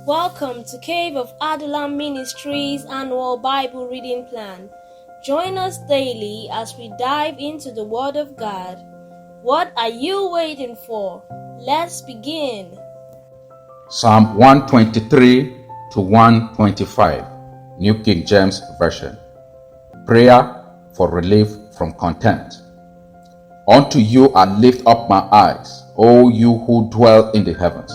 Welcome to Cave of Adullam Ministries annual Bible reading plan. Join us daily as we dive into the Word of God. What are you waiting for? Let's begin. Psalm 123 to 125, New King James Version. Prayer for relief from contempt. Unto you I lift up my eyes, O you who dwell in the heavens.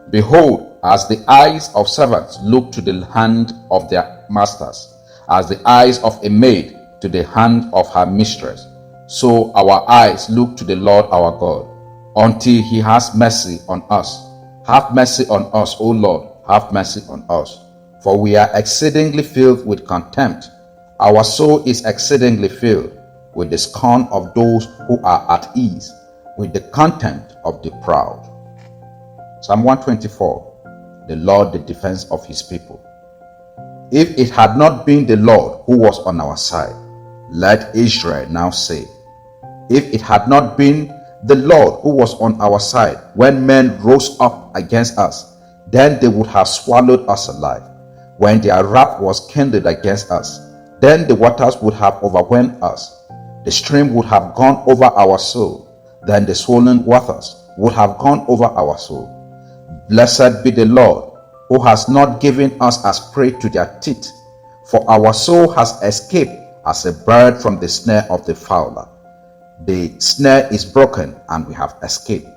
Behold, as the eyes of servants look to the hand of their masters, as the eyes of a maid to the hand of her mistress, so our eyes look to the Lord our God, until he has mercy on us. Have mercy on us, O Lord, have mercy on us. For we are exceedingly filled with contempt. Our soul is exceedingly filled with the scorn of those who are at ease, with the contempt of the proud. Psalm 124. The Lord, the defense of his people. If it had not been the Lord who was on our side, let Israel now say, if it had not been the Lord who was on our side when men rose up against us, then they would have swallowed us alive. When their wrath was kindled against us, then the waters would have overwhelmed us. The stream would have gone over our soul, then the swollen waters would have gone over our soul. Blessed be the Lord, who has not given us as prey to their teeth, for our soul has escaped as a bird from the snare of the fowler. The snare is broken, and we have escaped.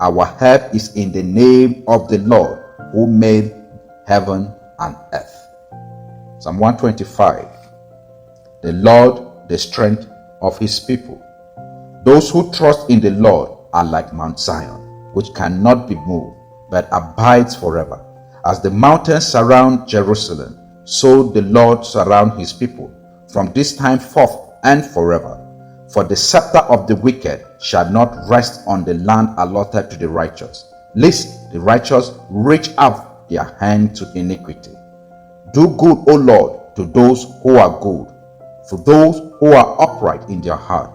Our help is in the name of the Lord, who made heaven and earth. Psalm 125. The Lord, the strength of his people. Those who trust in the Lord are like Mount Zion, which cannot be moved, but abides forever. As the mountains surround Jerusalem, so the Lord surround his people from this time forth and forever. For the scepter of the wicked shall not rest on the land allotted to the righteous, lest the righteous reach out their hand to iniquity. Do good, O Lord, to those who are good, for those who are upright in their heart.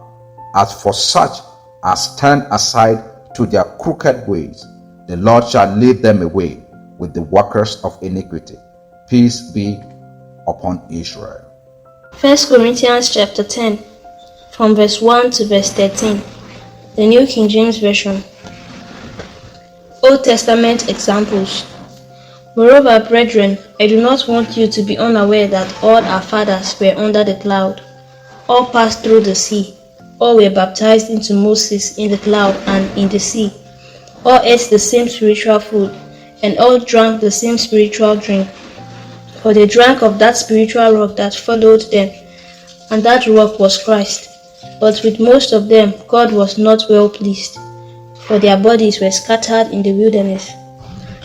As for such as turn aside to their crooked ways, the Lord shall lead them away with the workers of iniquity. Peace be upon Israel. 1 Corinthians chapter 10, from verse 1 to verse 13. The New King James Version. Old Testament examples. Moreover, brethren, I do not want you to be unaware that all our fathers were under the cloud. All passed through the sea. All were baptized into Moses in the cloud and in the sea. All ate the same spiritual food, and all drank the same spiritual drink. For they drank of that spiritual rock that followed them, and that rock was Christ. But with most of them God was not well pleased, for their bodies were scattered in the wilderness.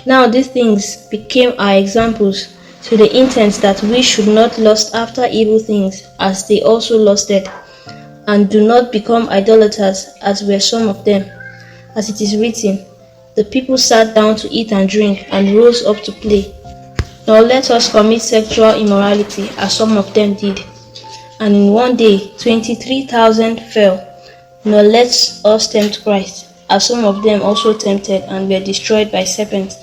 Now these things became our examples, to the intent that we should not lust after evil things, as they also lusted, and do not become idolaters, as were some of them. As it is written, the people sat down to eat and drink, and rose up to play. Nor let us commit sexual immorality, as some of them did. And in one day 23,000 fell. Nor let us tempt Christ, as some of them also tempted, and were destroyed by serpents.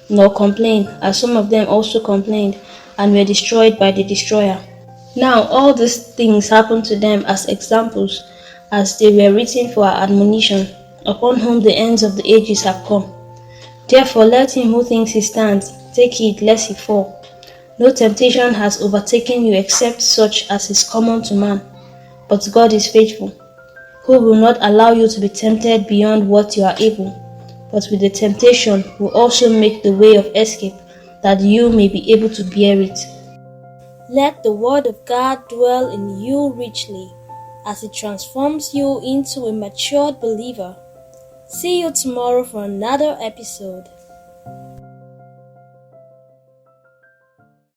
Nor complain, as some of them also complained, and were destroyed by the destroyer. Now all these things happened to them as examples, as they were written for our admonition, upon whom the ends of the ages have come. Therefore let him who thinks he stands take heed lest he fall. No temptation has overtaken you except such as is common to man. But God is faithful, who will not allow you to be tempted beyond what you are able, but with the temptation will also make the way of escape, that you may be able to bear it. Let the word of God dwell in you richly, as it transforms you into a matured believer. See you tomorrow for another episode.